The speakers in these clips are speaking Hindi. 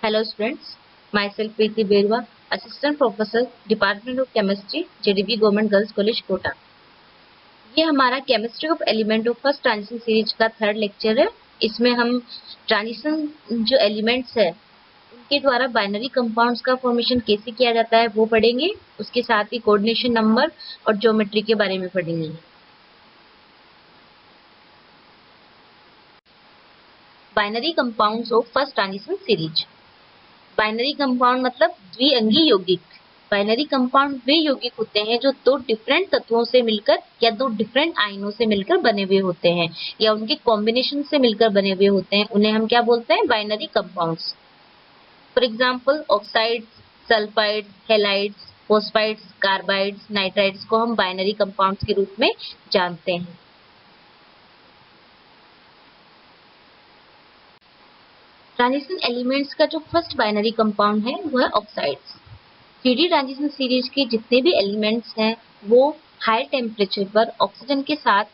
Hello students, myself Preeti Berwa, Assistant Professor, Department of Chemistry, JDB Government Girls College, Kota. ये हमारा chemistry of element of first transition series का थर्ड लेक्चर है। इसमें हम ट्रांजिशन जो एलिमेंट्स है उनके द्वारा बाइनरी कंपाउंड्स का फॉर्मेशन कैसे किया जाता है वो पढ़ेंगे। उसके साथ ही कोऑर्डिनेशन नंबर और ज्योमेट्री के बारे में पढ़ेंगे। Binary compounds of first transition series. Binary compound मतलब द्विअंगी यौगिक। बाइनरी कंपाउंड वे यौगिक होते हैं जो दो डिफरेंट तत्वों से मिलकर या दो डिफरेंट आयनों से मिलकर बने हुए होते हैं या उनके कॉम्बिनेशन से मिलकर बने हुए होते हैं। उन्हें हम क्या बोलते हैं? Binary compounds. For example oxides, sulphides, halides, phosphides, carbides, nitrides को हम बाइनरी कंपाउंड्स के रूप में जानते हैं। ट्रांजिशन एलिमेंट्स का जो फर्स्ट बाइनरी कंपाउंड है वो है ऑक्साइड्स। 3D ट्रांजिशन सीरीज के जितने भी एलिमेंट्स हैं वो हाई टेम्परेचर पर ऑक्सीजन के साथ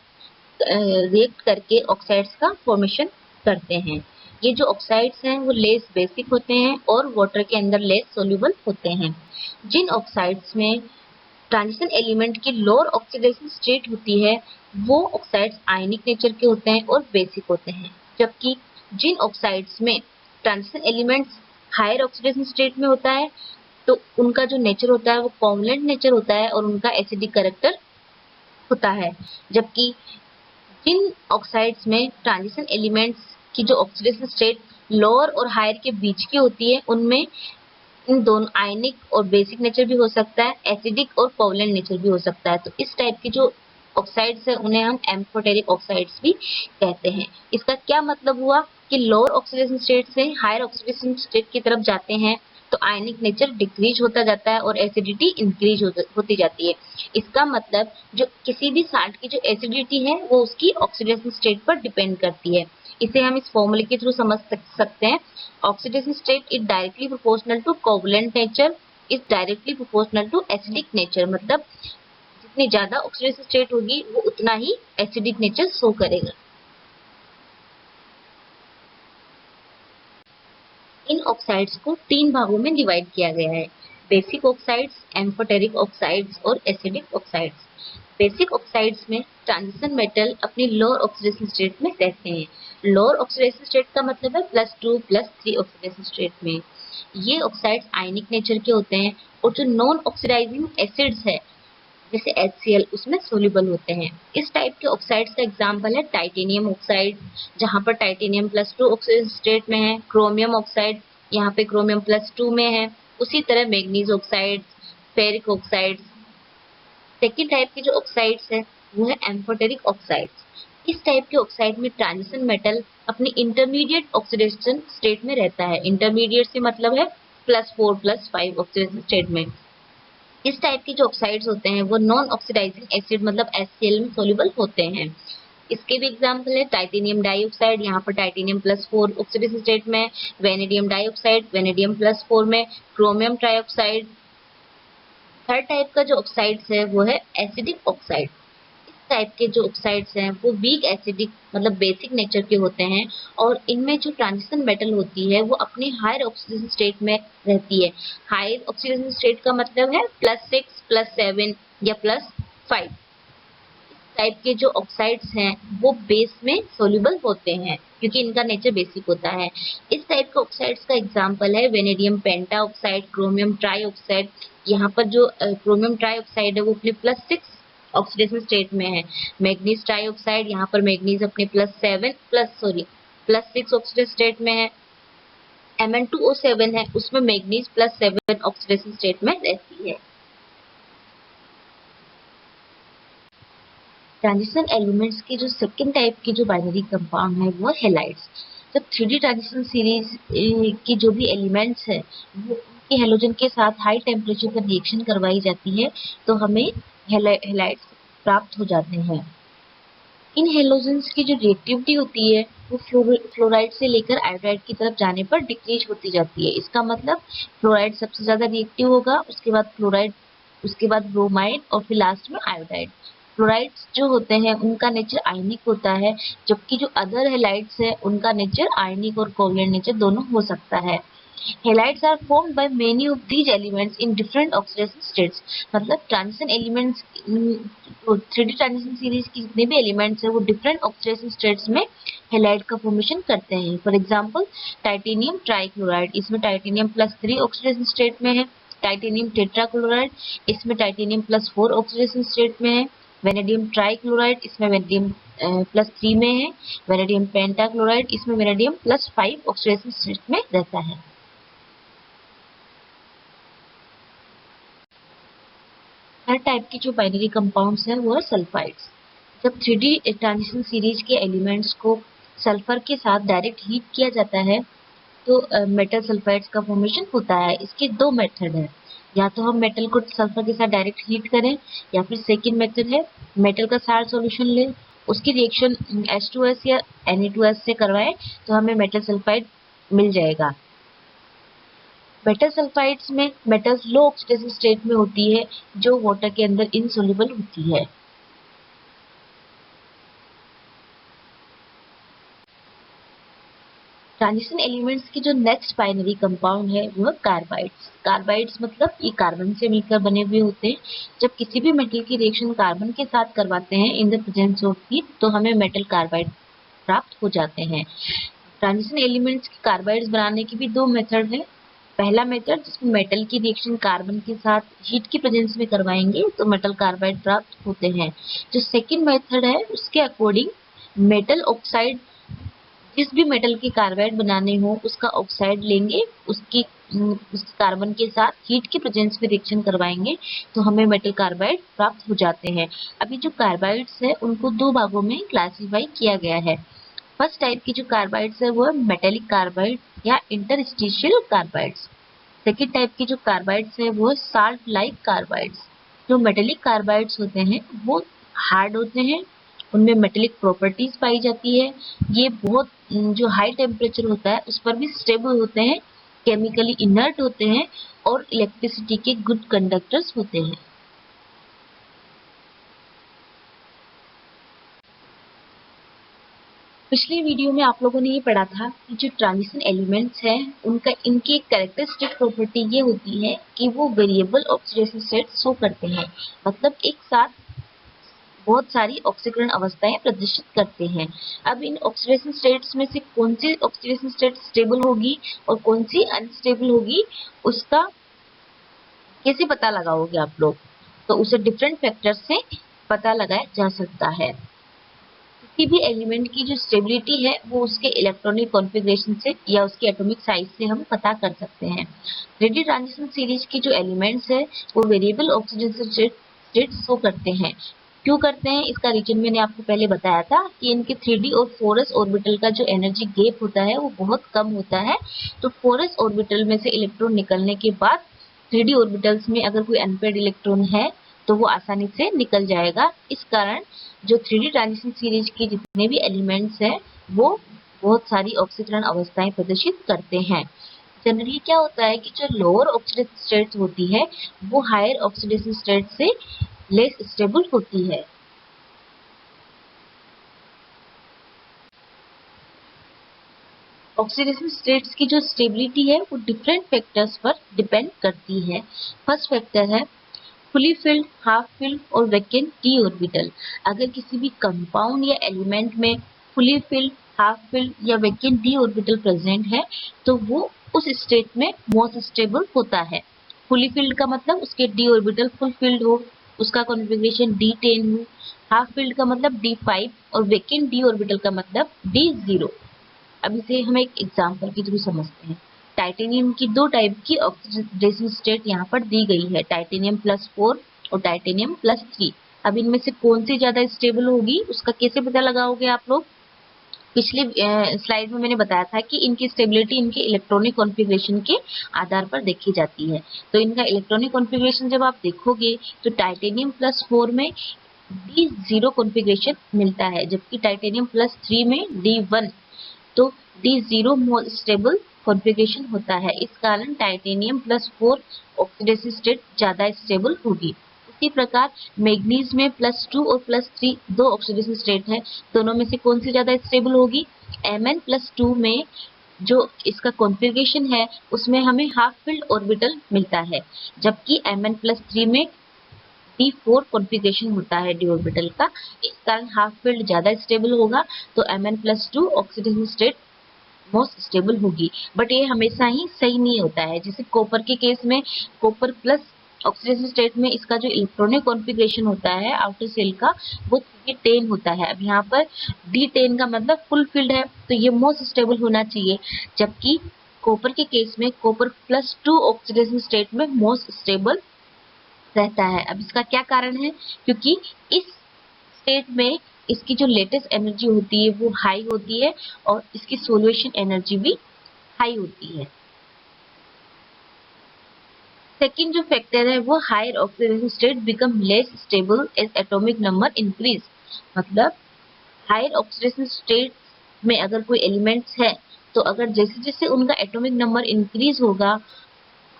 रिएक्ट करके ऑक्साइड्स का फॉर्मेशन करते हैं। ये जो ऑक्साइड्स हैं वो लेस बेसिक होते हैं और वाटर के अंदर लेस सोल्यूबल होते हैं। जिन ऑक्साइड्स में ट्रांजिशन एलिमेंट की लोअर ऑक्सीडेशन स्टेट होती है वो ऑक्साइड्स आयनिक नेचर के होते हैं और बेसिक होते हैं, जबकि जिन ऑक्साइड्स में transition elements higher oxidation state में होता है तो उनका जो नेचर होता है वो कोवलेंट नेचर होता है और उनका एसिडिक कैरेक्टर होता है। जबकि जिन ऑक्साइड्स में ट्रांजिशन एलिमेंट्स की जो ऑक्सीडेशन स्टेट लोअर और हायर के बीच की होती है उनमें इन दोनों आयनिक और बेसिक नेचर भी हो सकता है, एसिडिक और कोवलेंट नेचर भी हो सकता है। तो इस टाइप की जो ऑक्साइड्स है उन्हें हम एम्फोटेरिक ऑक्साइड्स भी कहते हैं। इसका क्या मतलब हुआ कि लोअर ऑक्सीडेशन स्टेट से हायर ऑक्सीडेशन स्टेट की तरफ जाते हैं तो आयनिक नेचर डिक्रीज होता जाता है और एसिडिटी इंक्रीज होती जाती है। इसका मतलब जो किसी भी साल्ट की जो एसिडिटी है वो उसकी ऑक्सीडेशन स्टेट पर डिपेंड करती है। इसे हम इस फॉर्मूले के थ्रू समझ सकते हैं। Oxidation state is directly proportional to covalent nature is directly proportional to acidic nature. मतलब जितनी ज्यादा ऑक्सीडेशन स्टेट होगी वो उतना ही एसिडिक नेचर शो करेगा। इन ऑक्साइड्स को 3 भागों में डिवाइड किया गया है: बेसिक ऑक्साइड्स, एम्फोटेरिक ऑक्साइड्स और एसिडिक ऑक्साइड्स। बेसिक ऑक्साइड्स में ट्रांजिशन मेटल अपनी लोअर ऑक्सीडेशन स्टेट में रहते हैं। लोअर ऑक्सीडेशन स्टेट का मतलब है +2 +3 ऑक्सीडेशन स्टेट में। ये ऑक्साइड्स आयनिक नेचर के होते हैं और जो नॉन ऑक्सीडाइजिंग एसिड्स है जैसे HCl उसमें सोल्यूबल होते हैं। इस टाइप के ऑक्साइड्स का एग्जांपल है टाइटेनियम ऑक्साइड, जहां पर टाइटेनियम +2 ऑक्सीडेशन स्टेट में है। क्रोमियम ऑक्साइड, यहाँ पे क्रोमियम +2 में है। उसी तरह manganese oxide, ferric oxide. Second type की जो ऑक्साइड्स है वो है एम्फोटेरिक ऑक्साइड्स। इस टाइप के ऑक्साइड में ट्रांजिशन मेटल अपनी इंटरमीडिएट ऑक्सीडेशन स्टेट में रहता है। इंटरमीडिएट से मतलब है +4 +5 ऑक्सीडेशन स्टेट में। इस टाइप के जो ऑक्साइड्स होते हैं वो नॉन ऑक्सीडाइजिंग एसिड मतलब HCl में सोल्यूबल होते हैं। इसके भी एग्जांपल है टाइटेनियम डाइऑक्साइड, यहाँ पर टाइटेनियम +4 ऑक्सीडेशन स्टेट में, वेनेडियम डाइऑक्साइड वेनेडियम +4 में, क्रोमियम ट्राइऑक्साइड। थर्ड टाइप का जो ऑक्साइड्स है वो है एसिडिक ऑक्साइड। इस टाइप के जो ऑक्साइड्स हैं वो वीक एसिडिक मतलब बेसिक नेचर के होते हैं और इनमें जो ट्रांजिशन मेटल होती है वो अपनी हायर ऑक्सीडेशन स्टेट में रहती है। हायर ऑक्सीडेशन स्टेट का मतलब है +6 +7 या +5। टाइप के जो ऑक्साइड्स हैं वो बेस में सोल्यूबल होते हैं क्योंकि इनका नेचर बेसिक होता है। इस टाइप के ऑक्साइड्स का एग्जांपल है वेनेडियम पेंटा ऑक्साइड, क्रोमियम ट्राई ऑक्साइड। यहाँ पर जो क्रोमियम ट्राई ऑक्साइड है वो अपने +6 ऑक्सीडेशन स्टेट में है। मैग्नीज ट्राई ऑक्साइड, यहाँ पर मैग्नीज अपने +6 ऑक्सीडेशन स्टेट में है। Mn2O7 है, उसमें मैग्नीज +7 ऑक्सीडेशन स्टेट में रहती है। ट्रांजिशन एलिमेंट्स की जो सेकेंड टाइप की जो बाइनरी कंपाउंड है वो हैलाइड्स। जब 3D ट्रांजिशन सीरीज की जो भी एलिमेंट्स है वो उनके हेलोजन के साथ हाई टेम्परेचर पर रिएक्शन करवाई जाती है तो हमें हैलाइड्स प्राप्त हो जाते हैं। इन हेलोजेंस की जो रिएक्टिविटी होती है वो फ्लोराइड से लेकर आयोडाइड की तरफ जाने पर डिक्रीज होती जाती है। इसका मतलब फ्लोराइड सबसे ज्यादा रिएक्टिव होगा, उसके बाद फ्लोराइड, उसके बाद ब्रोमाइड और फिर लास्ट में आयोडाइड। फ्लोराइड्स जो होते हैं उनका नेचर आयनिक होता है, जबकि जो अदर हैलाइड्स है उनका नेचर आयनिक और कोवलेंट नेचर दोनों हो सकता है। Halides are formed by many of these elements in different oxidation states. मतलब transition elements, 3D transition series की जितने भी एलिमेंट्स है वो डिफरेंट ऑक्सीडेशन स्टेट्स में हेलाइड का फॉर्मेशन करते हैं। फॉर एग्जांपल टाइटेनियम ट्राइक्लोराइड, इसमें टाइटेनियम +3 ऑक्सीडेशन स्टेट में है। टाइटेनियम टेट्राक्लोराइड, इसमें टाइटेनियम +4 ऑक्सीडेशन स्टेट में है। वेनेडियम ट्राइक्लोराइड, इसमें वेनेडियम +3 में है। वेनेडियम पेंटाक्लोराइड, इसमें वेनेडियम +5 ऑक्सीडेशन स्टेट में रहता है। हर टाइप की जो बाइनरी कंपाउंड्स हैं वो है सल्फाइड्स। जब 3D ट्रांजिशन सीरीज के एलिमेंट्स को सल्फर के साथ डायरेक्ट हीट किया जाता है तो मेटल सल्फाइड्स का फॉर्मेशन होता है। इसके दो मेथड है, या तो हम मेटल को सल्फर के साथ डायरेक्ट हीट करें, या फिर सेकंड मेथड है मेटल का साल्ट सॉल्यूशन लें, उसकी रिएक्शन H2S या Na2S से करवाएं तो हमें मेटल सल्फाइड मिल जाएगा। मेटल सल्फाइड्स में मेटल्स लो ऑक्सीडेशन स्टेट में होती है जो वाटर के अंदर इनसोल्युबल होती है। ट्रांजिशन एलिमेंट्स की जो नेक्स्ट बाइनरी कंपाउंड है वो कार्बाइड्स। कार्बाइड्स मतलब ये कार्बन से मिलकर बने हुए होते हैं। जब किसी भी मेटल की रिएक्शन कार्बन के साथ करवाते हैं in the presence of heat तो हमें मेटल कार्बाइड प्राप्त हो जाते हैं। ट्रांजिशन एलिमेंट्स के कार्बाइड्स बनाने की भी दो मेथड है। पहला मेथड जिसमें मेटल की रिएक्शन कार्बन के साथ हीट की प्रेजेंस में करवाएंगे तो मेटल कार्बाइड प्राप्त होते हैं। जो सेकंड मेथड है उसके अकॉर्डिंग मेटल ऑक्साइड, जिस भी मेटल की कार्बाइड बनाने हो उसका ऑक्साइड लेंगे, उस कार्बन के साथ हीट की प्रेजेंस में रिएक्शन करवाएंगे तो हमें मेटल कार्बाइड प्राप्त हो जाते हैं। अभी जो कार्बाइड्स है उनको दो भागों में क्लासिफाई किया गया है। फर्स्ट टाइप की जो कार्बाइड्स है वो है मेटेलिक कार्बाइड या इंटरस्टिशियल कार्बाइड्स। सेकेंड टाइप की जो कार्बाइड्स है वो है साल्ट लाइक कार्बाइड्स। जो मेटेलिक कार्बाइड्स होते हैं वो हार्ड होते हैं, उनमें मेटेलिक प्रॉपर्टीज पाई जाती है। ये बहुत जो हाई टेम्परेचर होता है उस पर भी स्टेबल होते हैं, केमिकली इनर्ट होते हैं और इलेक्ट्रिसिटी के गुड कंडक्टर्स होते हैं। पिछली वीडियो में आप लोगों ने ये पढ़ा था कि जो ट्रांजिशन एलिमेंट्स हैं उनका इनकी एक कैरेक्टरिस्टिक प्रॉपर्टी ये होती है कि वो वेरिएबल ऑक्सीडेशन स्टेट शो करते हैं। मतलब एक साथ बहुत सारी ऑक्सीकरण अवस्थाएं प्रदर्शित करते हैं। अब इन ऑक्सीडेशन स्टेट्स में से कौन सी ऑक्सीडेशन स्टेट स्टेबल होगी और कौन सी अनस्टेबल होगी उसका कैसे पता लगाओगे आप लोग? तो उसे डिफरेंट फैक्टर से पता लगाया जा सकता है। किसी भी एलिमेंट की जो स्टेबिलिटी है वो उसके इलेक्ट्रॉनिक कॉन्फ़िगरेशन से या उसकी एटॉमिक साइज से हम पता कर सकते हैं। 3D ट्रांजिशन सीरीज की जो एलिमेंट्स है वो वेरिएबल ऑक्सीडेशन स्टेट शो करते हैं। क्यों करते हैं इसका रीजन मैंने आपको पहले बताया था कि इनके 3D और 4s ऑर्बिटल का जो एनर्जी गैप होता है वो बहुत कम होता है। तो 4s ऑर्बिटल में से इलेक्ट्रॉन निकलने के बाद 3D ऑर्बिटल्स में अगर कोई अनपेयर्ड इलेक्ट्रॉन है तो वो आसानी से निकल जाएगा। इस कारण जो 3D ट्रांजिशन सीरीज के जितने भी एलिमेंट्स हैं वो बहुत सारी ऑक्सीकरण अवस्थाएं प्रदर्शित करते हैं। जनरली क्या होता है कि जो लोअर ऑक्सीडेशन स्टेट्स होती है वो हायर ऑक्सीडेशन स्टेट से लेस स्टेबल होती है। ऑक्सीडेशन स्टेट्स की जो स्टेबिलिटी है वो डिफरेंट फैक्टर्स पर डिपेंड करती है। फर्स्ट फैक्टर है फुली फिल्ड, हाफ फिल्ड और वैकेंट डी ऑर्बिटल। अगर किसी भी कंपाउंड या एलिमेंट में फुली फिल्ड, हाफ फिल्ड या वैकेंट डी ऑर्बिटल प्रेजेंट है तो वो उस स्टेट में मोस्ट स्टेबल होता है। फुली फिल्ड का मतलब उसके डी ऑर्बिटल फुल फिल्ड हो, उसका कॉन्फ़िगरेशन D10 हो। हाफ फिल्ड का मतलब D5 और वैकेंट डी ऑर्बिटल का मतलब D0। अब इसे हम एक एग्जांपल के थ्रू समझते हैं। टाइटेनियम की दो टाइप की ऑक्सीडेशन स्टेट यहाँ पर दी गई है, टाइटेनियम +4 और टाइटेनियम +3। अब इनमें से कौन सी ज्यादा स्टेबल होगी उसका कैसे पता लगाओगे आप लोग? पिछली स्लाइड में मैंने बताया था कि इनकी स्टेबिलिटी इनके इलेक्ट्रॉनिक कॉन्फ़िगरेशन के आधार पर देखी जाती है। तो इनका इलेक्ट्रॉनिक कॉन्फ़िगरेशन जब आप देखोगे तो टाइटेनियम +4 में D0 कॉन्फ़िगरेशन मिलता है, जबकि टाइटेनियम +3 में D1। तो D0 मोर स्टेबल कॉन्फ़िगरेशन होता है। इस कारण टाइटेनियम +4 ऑक्सीडेशन स्टेट ज्यादा स्टेबल होगी। उसी प्रकार मैग्नीज में +2 और +3 दो ऑक्सीडेशन स्टेट है, दोनों में से कौन सी ज्यादा स्टेबल होगी? Mn+2 में जो इसका कॉन्फ़िगरेशन है उसमें हमें हाफ फिल्ड ऑर्बिटल मिलता है, जबकि Mn+3 में d4 कॉन्फ़िगरेशन होता है d ऑर्बिटल का। इस कारण हाफ फील्ड ज्यादा स्टेबल होगा, तो Mn+2 oxidation state most stable होगी। बट ये हमेशा ही सही नहीं होता है। जैसे कॉपर के केस में कॉपर प्लस ऑक्सीडेशन स्टेट में इसका जो इलेक्ट्रॉनिक कॉन्फ़िगरेशन होता है आउटर शेल का वो D10 होता है। अब यहाँ पर D10 का मतलब फुल फील्ड है, तो ये मोस्ट स्टेबल होना चाहिए, जबकि कॉपर के केस में कॉपर +2 ऑक्सीडेशन स्टेट में मोस्ट स्टेबल रहता है। अब इसका क्या कारण है? क्योंकि इस स्टेट में इसकी जो लेटेस्ट एनर्जी होती है वो हाई होती है और इसकी सॉल्यूशन एनर्जी भी हाई होती है। सेकंड जो फैक्टर है वो higher oxidation state become less stable as atomic number increase. मतलब हायर ऑक्सीडेशन स्टेट में अगर कोई एलिमेंट्स है तो अगर जैसे जैसे उनका एटॉमिक नंबर इंक्रीज होगा,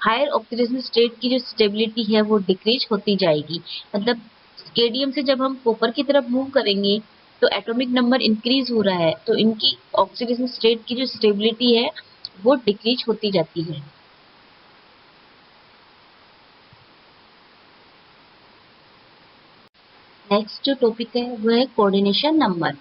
हायर ऑक्सीडेशन स्टेट की जो स्टेबिलिटी है वो डिक्रीज होती जाएगी। मतलब स्केडियम से जब हम कॉपर की तरफ मूव करेंगे तो एटॉमिक नंबर इंक्रीज हो रहा है, तो इनकी ऑक्सीडेशन स्टेट की जो स्टेबिलिटी है वो डिक्रीज होती जाती है। नेक्स्ट जो टॉपिक है वो है कोऑर्डिनेशन नंबर।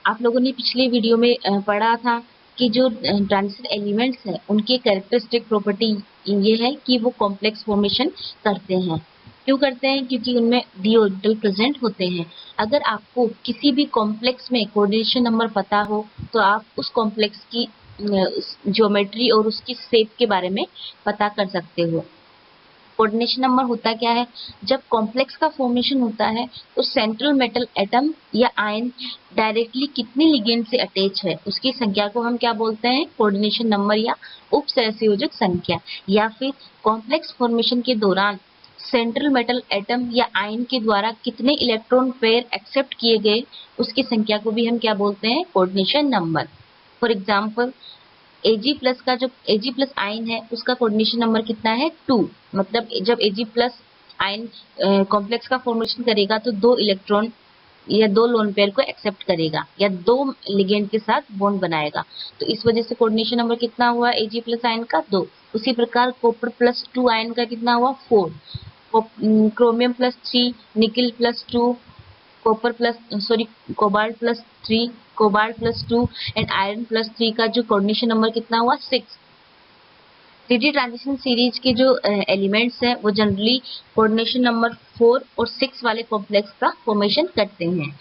आप लोगों ने पिछले वीडियो में पढ़ा था कि जो ट्रांजिशन एलिमेंट्स हैं उनके कैरेक्टरिस्टिक प्रॉपर्टी ये है कि वो कॉम्प्लेक्स फॉर्मेशन करते हैं। क्यों करते हैं? क्योंकि उनमें d ऑर्बिटल प्रेजेंट होते हैं। अगर आपको किसी भी कॉम्प्लेक्स में कोऑर्डिनेशन नंबर पता हो तो आप उस कॉम्प्लेक्स की ज्योमेट्री और उसकी शेप के बारे में पता कर सकते हो। कोऑर्डिनेशन नंबर होता क्या है? जब कॉम्प्लेक्स का फॉर्मेशन होता है तो सेंट्रल मेटल एटम या आयन डायरेक्टली कितने लिगेंड से अटैच है उसकी संख्या को हम क्या बोलते हैं? कोऑर्डिनेशन नंबर या उप सहसंयोजक संख्या। या फिर कॉम्प्लेक्स फॉर्मेशन के दौरान सेंट्रल मेटल एटम या आयन के द्वारा कितने इलेक्ट्रॉन पेयर एक्सेप्ट किए गए उसकी संख्या को भी हम क्या बोलते हैं? Coordination number. For example Ag+ का जो Ag+ आयन है उसका कोऑर्डिनेशन नंबर कितना है? 2। मतलब जब Ag+ आयन कॉम्प्लेक्स का फॉर्मेशन करेगा तो 2 इलेक्ट्रॉन या 2 लोन पेयर को एक्सेप्ट करेगा या 2 लिगेंड के साथ बॉन्ड बनाएगा, तो इस वजह से कोऑर्डिनेशन नंबर कितना हुआ Ag+ आयन का? 2। उसी प्रकार कॉपर+2 आयन का कितना हुआ? 4। क्रोमियम+3, निकल+2, कोबाल्ट+3, कोबाल्ट+2 एंड आयरन+3 का जो कोऑर्डिनेशन नंबर कितना हुआ? 6। 3D ट्रांजिशन सीरीज के जो एलिमेंट्स हैं वो जनरली कोऑर्डिनेशन नंबर 4 और 6 वाले कॉम्प्लेक्स का फॉर्मेशन करते हैं।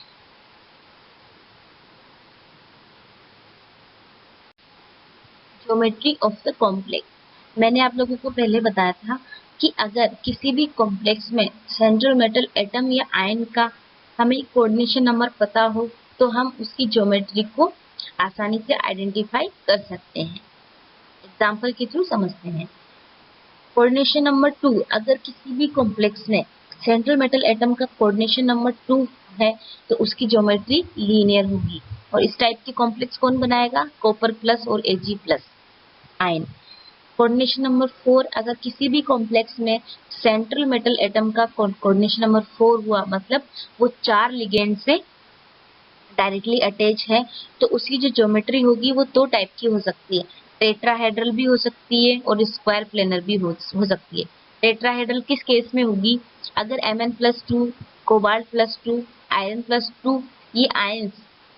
Geometry of the complex. मैंने आप लोगों को पहले बताया था कि अगर किसी भी कॉम्प्लेक्स में सेंट्रल मेटल एटम या आयन का हमें कोऑर्डिनेशन नंबर पता हो तो हम उसकी ज्योमेट्री को आसानी से आइडेंटिफाई कर सकते हैं। एग्जाम्पल के थ्रू समझते हैं। कोऑर्डिनेशन नंबर 2, अगर किसी भी कॉम्प्लेक्स में सेंट्रल मेटल एटम का कोऑर्डिनेशन नंबर 2 है तो उसकी ज्योमेट्री लीनियर होगी। और इस टाइप के कॉम्प्लेक्स कौन बनाएगा? कॉपर प्लस और Ag+ आयन। कोऑर्डिनेशन नंबर 4, अगर किसी भी कॉम्प्लेक्स में सेंट्रल मेटल एटम का कोऑर्डिनेशन नंबर 4 हुआ, मतलब वो 4 लिगेंड से डायरेक्टली अटैच है, तो उसकी जो ज्योमेट्री होगी वो 2 टाइप की हो सकती है। टेट्राहेड्रल भी हो सकती है और स्क्वायर प्लेनर भी हो सकती है। टेट्राहेड्रल किस केस में होगी? अगर Mn+2, कोबाल्ट+2, आयरन+2 ये आयंस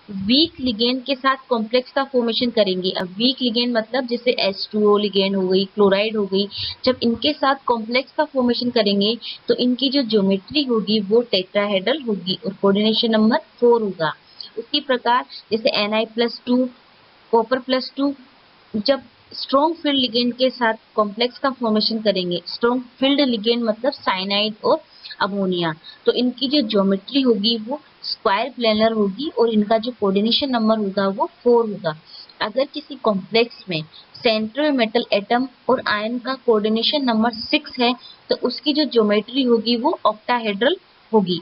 वीक लिगेंड के साथ कॉम्प्लेक्स का फॉर्मेशन करेंगे। अब वीक लिगेंड मतलब जैसे H2O लिगेंड हो गई, क्लोराइड हो गई, जब इनके साथ कॉम्प्लेक्स का फॉर्मेशन करेंगे तो इनकी जो ज्योमेट्री होगी वो टेट्राहेड्रल होगी और कोऑर्डिनेशन नंबर 4 होगा। उसी प्रकार जैसे Ni+2, कॉपर+2 जब स्ट्रॉन्ग फील्ड लिगेंड के साथ कॉम्प्लेक्स का फॉर्मेशन करेंगे, स्ट्रॉन्ग फील्ड लिगेंड मतलब साइनाइड और अमोनिया, तो इनकी जो ज्योमेट्री होगी वो स्क्वायर प्लेनर होगी और इनका जो कोऑर्डिनेशन नंबर होगा वो 4 होगा। अगर किसी कॉम्प्लेक्स में सेंट्रल मेटल एटम और आयन का कोऑर्डिनेशन नंबर 6 है तो उसकी जो ज्योमेट्री होगी वो ऑक्टाहेड्रल होगी।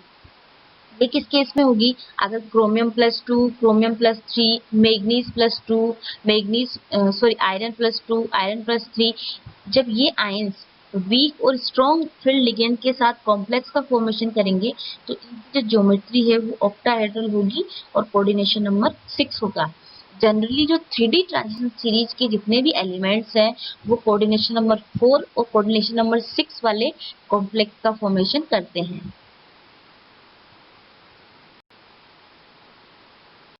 ये किस केस में होगी? अगर क्रोमियम+2, क्रोमियम+3, मैग्नीज+2, आयरन+2, आयरन+3 जब ये आयंस वीक और स्ट्रॉन्ग फील्ड लिगेंड के साथ कॉम्प्लेक्स का फॉर्मेशन करेंगे तो इनकी जो ज्योमेट्री है वो ऑक्टाहेड्रल होगी और कोऑर्डिनेशन नंबर 6 होगा। जनरली जो 3D ट्रांजिशन सीरीज के जितने भी एलिमेंट्स हैं वो कोऑर्डिनेशन नंबर 4 और कोऑर्डिनेशन नंबर 6 वाले कॉम्प्लेक्स का फॉर्मेशन करते हैं।